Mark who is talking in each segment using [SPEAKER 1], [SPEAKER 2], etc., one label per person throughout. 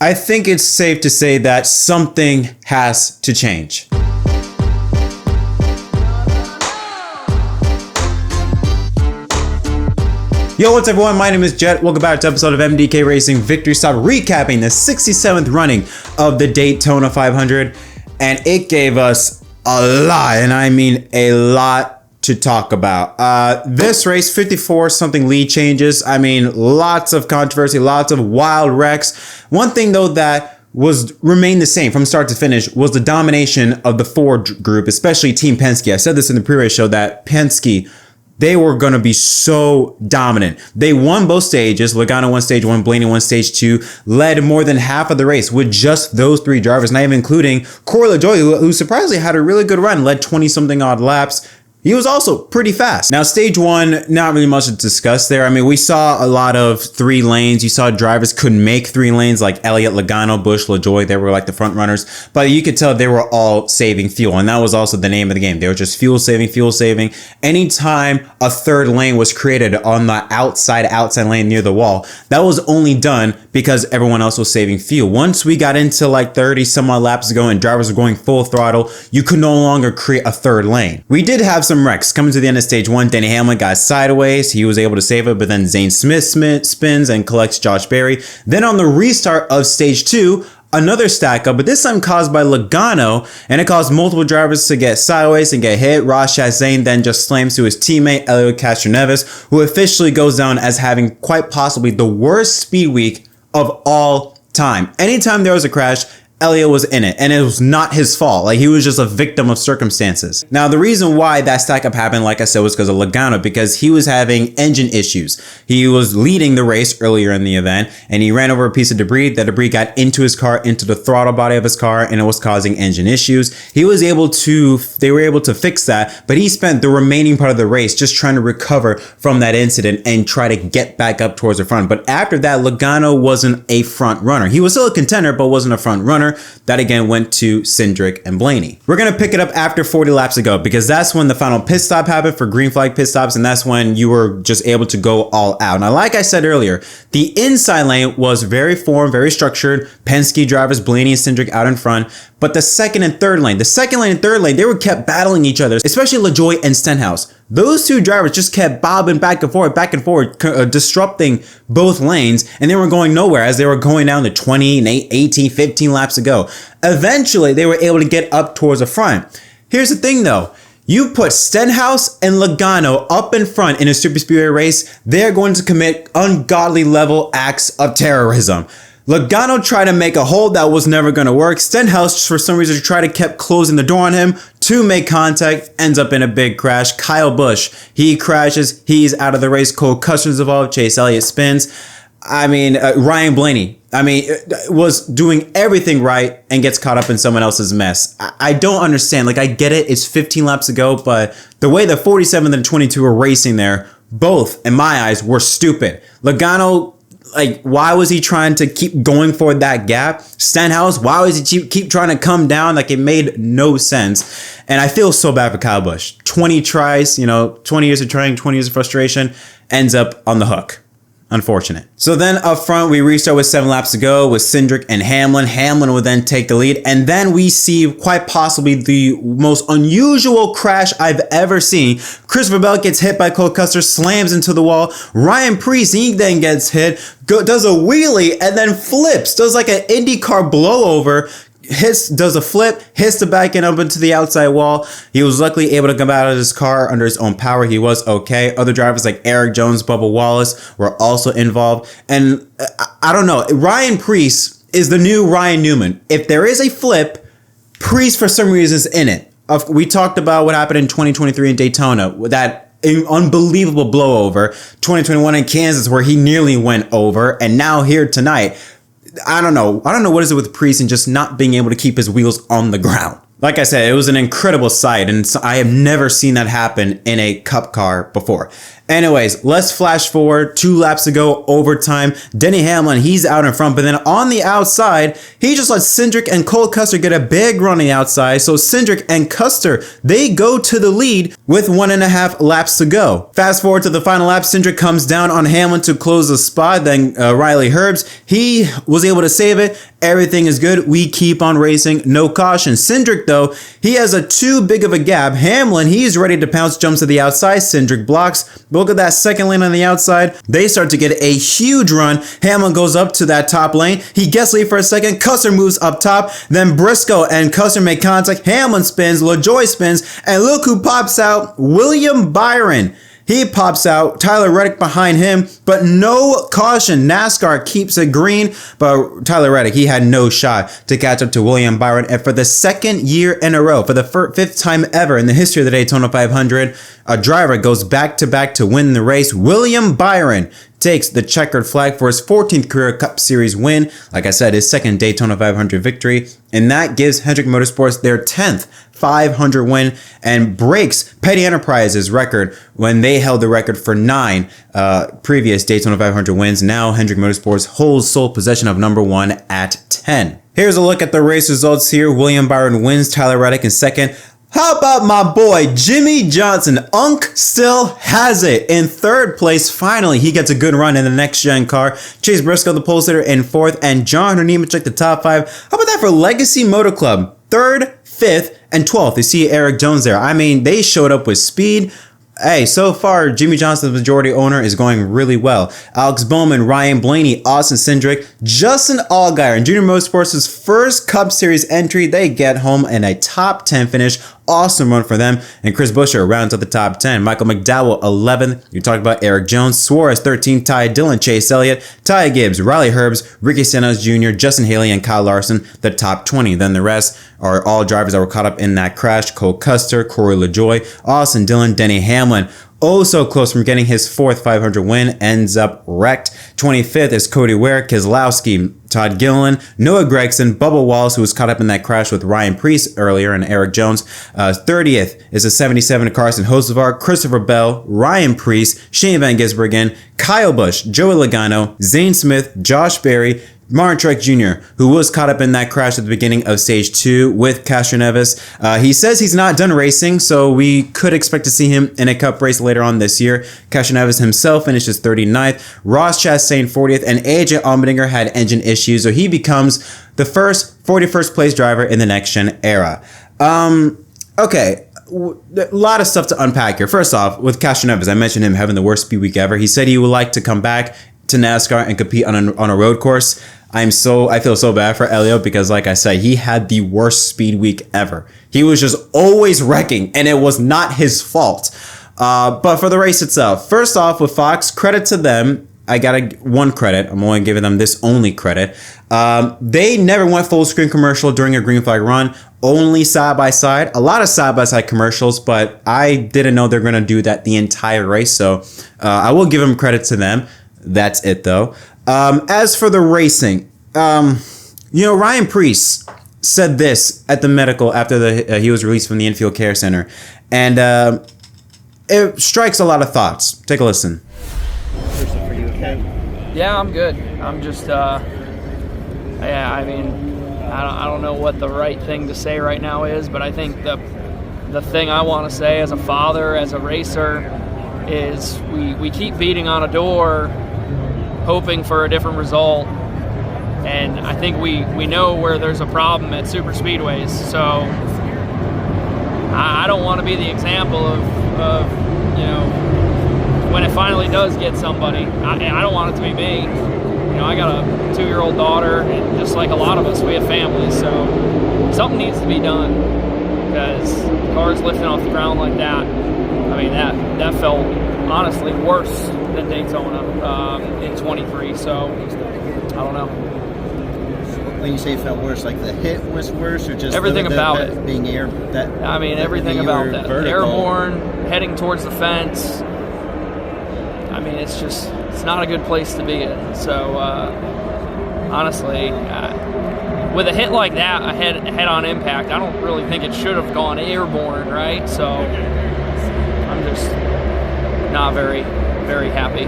[SPEAKER 1] I think it's safe to say that something has to change. Yo, what's up everyone? My name is Jet. Welcome back to an episode of MDK Racing Victory Stop, recapping the 67th running of the Daytona 500. And it gave us a lot, and I mean a lot to talk about. This race, 54 something lead changes. I mean, lots of controversy, lots of wild wrecks. One thing though that remained the same from start to finish was the domination of the Ford group, especially Team Penske. I said this in the pre-race show that Penske, they were going to be so dominant. They won both stages. Logano won stage 1, Blaney won stage 2, led more than half of the race with just those three drivers, not even including Corey LaJoie, who surprisingly had a really good run, led 20 something odd laps. He was also pretty fast. Now, stage 1, not really much to discuss there. I mean, we saw a lot of 3 lanes. You saw drivers couldn't make 3 lanes like Elliott, Logano, Busch, LaJoie. They were like the front runners, but you could tell they were all saving fuel. And that was also the name of the game. They were just fuel saving, fuel saving. Anytime a third lane was created on the outside lane near the wall, that was only done because everyone else was saving fuel. Once we got into like 30 some odd laps ago and drivers were going full throttle, you could no longer create a third lane. We did have some wrecks. Coming to the end of stage 1, Denny Hamlin got sideways. He was able to save it, but then Zane Smith spins and collects Josh Berry. Then on the restart of stage 2, another stack up, but this time caused by Logano, and it caused multiple drivers to get sideways and get hit. Ross Chastain then just slams to his teammate, Elio Castroneves, who officially goes down as having quite possibly the worst speed week of all time. Anytime there was a crash, Elliott was in it, and it was not his fault. Like, he was just a victim of circumstances. Now, the reason why that stack up happened, like I said, was because of Logano, because he was having engine issues. He was leading the race earlier in the event, and he ran over a piece of debris. That debris got into his car, into the throttle body of his car, and it was causing engine issues. They were able to fix that, but he spent the remaining part of the race just trying to recover from that incident and try to get back up towards the front. But after that, Logano wasn't a front runner. He was still a contender, but wasn't a front runner. That again went to Cindric and Blaney. We're going to pick it up after 40 laps ago, because that's when the final pit stop happened for green flag pit stops, and that's when you were just able to go all out. Now, like I said earlier, the inside lane was very formed, very structured. Penske drivers, Blaney and Cindric out in front. But the second and third lane, they were kept battling each other, especially LaJoie and Stenhouse. Those two drivers just kept bobbing back and forth, disrupting both lanes, and they were going nowhere as they were going down to 20, 18, 15 laps ago. Eventually, they were able to get up towards the front. Here's the thing though. You put Stenhouse and Logano up in front in a super speedway race, they're going to commit ungodly level acts of terrorism. Logano tried to make a hold that was never going to work. Stenhouse, for some reason, tried to keep closing the door on him to make contact, ends up in a big crash. Kyle Busch, he crashes, he's out of the race. Cole Custer's involved, Chase Elliott spins. I mean, Ryan Blaney, was doing everything right and gets caught up in someone else's mess. I don't understand. Like, I get it, it's 15 laps ago, but the way the 47 and 22 were racing there, both, in my eyes, were stupid. Logano, like, why was he trying to keep going for that gap? Stenhouse, why was he keep trying to come down? Like, it made no sense. And I feel so bad for Kyle Busch. 20 tries, 20 years of trying, 20 years of frustration, ends up on the hook. Unfortunate. So then up front, we restart with 7 laps to go with Cindric and Hamlin. Hamlin would then take the lead. And then we see quite possibly the most unusual crash I've ever seen. Christopher Bell gets hit by Cole Custer, slams into the wall. Ryan Preece, he then gets hit, does a wheelie, and then flips. Does like an IndyCar blowover. Does a flip, hits the back end up into the outside wall. He was luckily able to come out of his car under his own power. He was okay. Other drivers like Eric Jones, Bubba Wallace were also involved. And I don't know, Ryan Preece is the new Ryan Newman. If there is a flip, Preece for some reason is in it. We talked about what happened in 2023 in Daytona, that unbelievable blowover. 2021 in Kansas where he nearly went over, and now here tonight. I don't know what is it with Preece and just not being able to keep his wheels on the ground. Like I said, it was an incredible sight, and I have never seen that happen in a Cup car before. Anyways, let's flash forward 2 laps ago, overtime. Denny Hamlin, he's out in front, but then on the outside, he just lets Cindric and Cole Custer get a big run on the outside. So Cindric and Custer, they go to the lead with 1.5 laps to go. Fast forward to the final lap, Cindric comes down on Hamlin to close the spot. Then Riley Herbst, he was able to save it. Everything is good. We keep on racing. No caution. Cindric, though, he has a too big of a gap. Hamlin, he's ready to pounce, jumps to the outside. Cindric blocks. But look at that second lane on the outside. They start to get a huge run. Hamlin goes up to that top lane. He gets lead for a second. Custer moves up top. Then Briscoe and Custer make contact. Hamlin spins. LaJoie spins. And look who pops out. William Byron. He pops out, Tyler Reddick behind him, but no caution. NASCAR keeps it green, but Tyler Reddick, he had no shot to catch up to William Byron. And for the second year in a row, for the fifth time ever in the history of the Daytona 500, a driver goes back-to-back to win the race. William Byron takes the checkered flag for his 14th career Cup Series win. Like I said, his second Daytona 500 victory. And that gives Hendrick Motorsports their 10th 500 win and breaks Petty Enterprises' record when they held the record for 9 previous Daytona 500 wins. Now Hendrick Motorsports holds sole possession of number 1 at 10. Here's a look at the race results here. William Byron wins, Tyler Reddick in second. How about my boy, Jimmy Johnson? Unk still has it in third place. Finally, he gets a good run in the next-gen car. Chase Briscoe, the pole sitter, in fourth, and John Hernimachek, the top 5. How about that for Legacy Motor Club? Third, 5th, and 12th. You see Eric Jones there. I mean, they showed up with speed. Hey, so far, Jimmy Johnson, the majority owner, is going really well. Alex Bowman, Ryan Blaney, Austin Cindric, Justin Allgaier, and Junior Motorsports' first Cup Series entry. They get home in a top 10 finish. Awesome run for them. And Chris Buescher rounds out the top 10. Michael McDowell, 11th. You talked about Eric Jones. Suarez, 13th. Ty Dillon, Chase Elliott, Ty Gibbs, Riley Herbst, Ricky Stenhouse Jr., Justin Haley, and Kyle Larson, the top 20. Then the rest are all drivers that were caught up in that crash. Cole Custer, Corey LaJoie, Austin Dillon, Denny Hamlin. Oh, so close from getting his 4th 500 win, ends up wrecked. 25th is Cody Ware, Keselowski, Todd Gilliland, Noah Gregson, Bubba Wallace, who was caught up in that crash with Ryan Preece earlier, and Eric Jones. 30th is a 77 Carson Hocevar, Christopher Bell, Ryan Preece, Shane Van Gisbergen, Kyle Busch, Joey Logano, Zane Smith, Josh Berry, Martin Truex Jr., who was caught up in that crash at the beginning of stage 2 with Castroneves. He says he's not done racing, so we could expect to see him in a Cup race later on this year. Castroneves himself finishes 39th. Ross Chastain 40th, and AJ Allmendinger had engine issues, so he becomes the first 41st place driver in the next-gen era. Okay. A lot of stuff to unpack here. First off, with Castroneves, I mentioned him having the worst speed week ever. He said he would like to come back to NASCAR and compete on a road course. I feel so bad for Elio because, like I said, he had the worst speed week ever. He was just always wrecking, and it was not his fault. But for the race itself, first off, with Fox, credit to them. I got one credit. I'm only giving them this only credit. They never went full screen commercial during a green flag run. Only side by side. A lot of side by side commercials, but I didn't know they're going to do that the entire race. So I will give them credit to them. That's it, though. As for the racing, Ryan Preece said this at the medical after he was released from the infield care center, and it strikes a lot of thoughts. Take a listen.
[SPEAKER 2] Yeah, I'm good. I'm just, I don't know what the right thing to say right now is, but I think the thing I want to say as a father, as a racer, is we keep beating on a door, hoping for a different result, and I think we know where there's a problem at super speedways. So I don't want to be the example of when it finally does get somebody. I don't want it to be me. I got a 2-year-old daughter, and just like a lot of us, we have families. So something needs to be done, because cars lifting off the ground like that, I mean, that felt honestly worse than Daytona in 23. So I don't know.
[SPEAKER 3] When you say it felt worse, like the hit was worse, or just
[SPEAKER 2] everything about it
[SPEAKER 3] being
[SPEAKER 2] everything about that. Airborne, heading towards the fence. I mean, it's not a good place to be in. So honestly, with a hit like that, a head-on impact, I don't really think it should have gone airborne, right? So I'm just not very, very happy.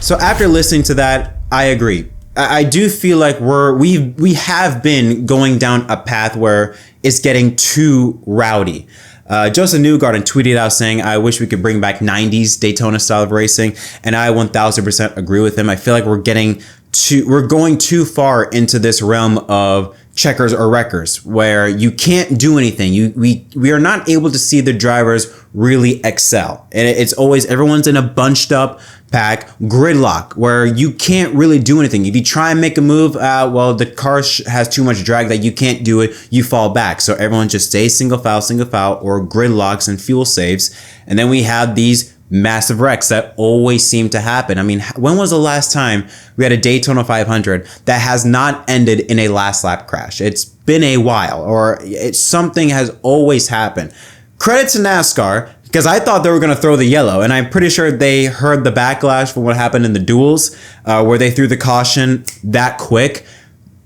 [SPEAKER 1] So after listening to that, I agree. I do feel like we have been going down a path where it's getting too rowdy. Joseph Newgarden tweeted out saying, I wish we could bring back 90s Daytona style of racing. And I 1000% agree with him. I feel like we're going too far into this realm of checkers or wreckers where you can't do anything. We are not able to see the drivers really excel. And it's always, everyone's in a bunched up pack, gridlock, where you can't really do anything. If you try and make a move, well, the car has too much drag that you can't do it. You fall back. So everyone just stays single file, or gridlocks and fuel saves. And then we have these massive wrecks that always seem to happen. I mean, when was the last time we had a Daytona 500 that has not ended in a last lap crash? It's been a while, or something has always happened. Credit to NASCAR, because I thought they were going to throw the yellow, and I'm pretty sure they heard the backlash from what happened in the duels, where they threw the caution that quick.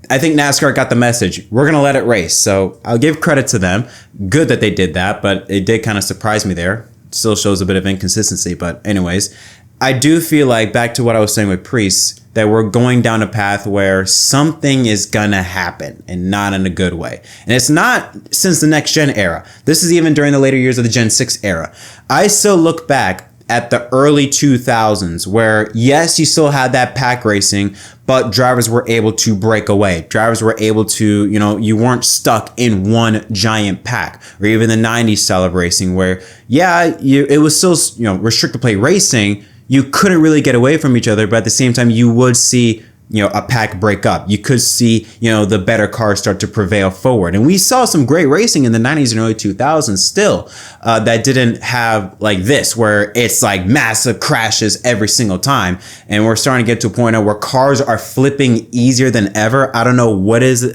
[SPEAKER 1] I think NASCAR got the message. We're going to let it race. So I'll give credit to them. Good that they did that, but it did kind of surprise me there. Still shows a bit of inconsistency, but anyways, I do feel like, back to what I was saying with Preece, that we're going down a path where something is gonna happen, and not in a good way. And it's not since the next gen era. This is even during the later years of the Gen 6 era. I still look back at the early 2000s where, yes, you still had that pack racing, but drivers were able to break away. Drivers were able to, you weren't stuck in one giant pack. Or even the 90s style of racing where, yeah, it was still, restricted plate racing. You couldn't really get away from each other, but at the same time, you would see, a pack break up. You could see, the better cars start to prevail forward. And we saw some great racing in the 90s and early 2000s still that didn't have like this, where it's like massive crashes every single time. And we're starting to get to a point where cars are flipping easier than ever. I don't know what it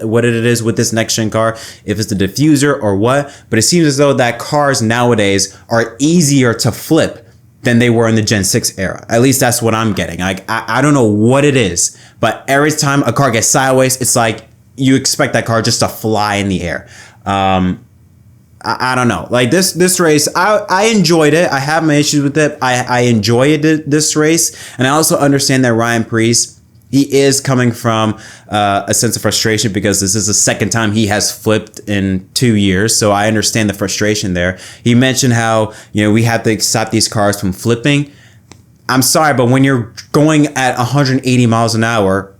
[SPEAKER 1] is with this next gen car, if it's the diffuser or what, but it seems as though that cars nowadays are easier to flip than they were in the Gen 6 era. At least that's what I'm getting. I don't know what it is, but every time a car gets sideways, it's like you expect that car just to fly in the air. I don't know. Like this race, I enjoyed it. I have my issues with it. I enjoyed this race. And I also understand that Ryan Preece, he is coming from a sense of frustration because this is the second time he has flipped in 2 years. So I understand the frustration there. He mentioned how, we have to stop these cars from flipping. I'm sorry, but when you're going at 180 miles an hour,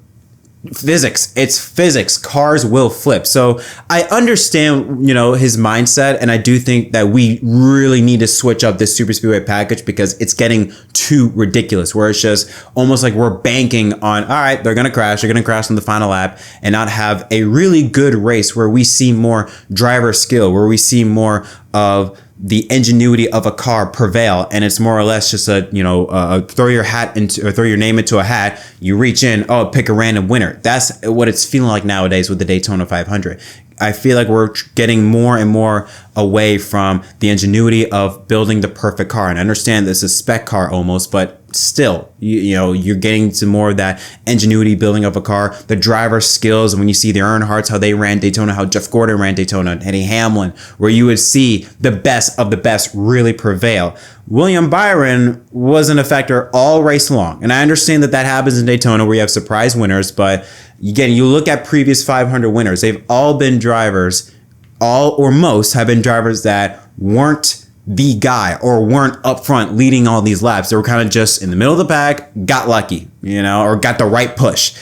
[SPEAKER 1] it's physics. Cars will flip. So I understand, his mindset. And I do think that we really need to switch up this super speedway package because it's getting too ridiculous, where it's just almost like we're banking on, all right, they're going to crash in the final lap, and not have a really good race where we see more driver skill, where we see more of the ingenuity of a car prevail, and it's more or less just a throw your name into a hat, you reach in, pick a random winner. That's what it's feeling like nowadays with the Daytona 500. I feel like we're getting more and more away from the ingenuity of building the perfect car. And I understand this is a spec car almost, but still, you're getting to more of that ingenuity building of a car, the driver skills. And when you see the Earnhardts, how they ran Daytona, how Jeff Gordon ran Daytona, Eddie Hamlin, where you would see the best of the best really prevail. William Byron wasn't a factor all race long. And I understand that happens in Daytona where you have surprise winners. But again, you look at previous 500 winners, they've all been drivers, all or most have been drivers that weren't the guy or weren't up front leading all these laps. They were kind of just in the middle of the pack, got lucky, or got the right push.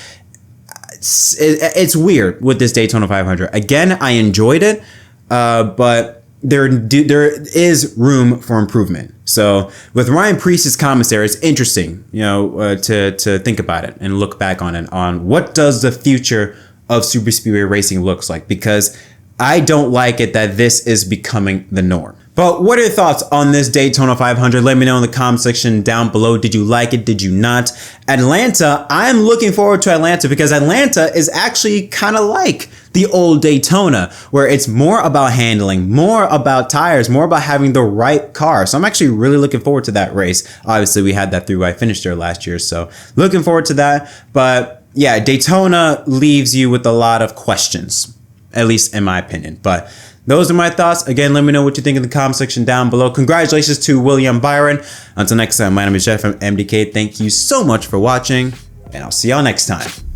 [SPEAKER 1] It's weird with this Daytona 500. Again, I enjoyed it, but there is room for improvement. So with Ryan Preece's commentary, it's interesting, to think about it and look back on it, on what does the future of super speedway racing looks like, because I don't like it that this is becoming the norm. But what are your thoughts on this Daytona 500? Let me know in the comment section down below. Did you like it? Did you not? Atlanta, I'm looking forward to Atlanta because Atlanta is actually kind of like the old Daytona, where it's more about handling, more about tires, more about having the right car. So I'm actually really looking forward to that race. Obviously, we had that through. I finished there last year, so looking forward to that. But yeah, Daytona leaves you with a lot of questions, at least in my opinion. But Those are my thoughts. Again, let me know what you think in the comment section down below. Congratulations to William Byron. Until next time, my name is Jet from MDK. Thank you so much for watching, and I'll see y'all next time.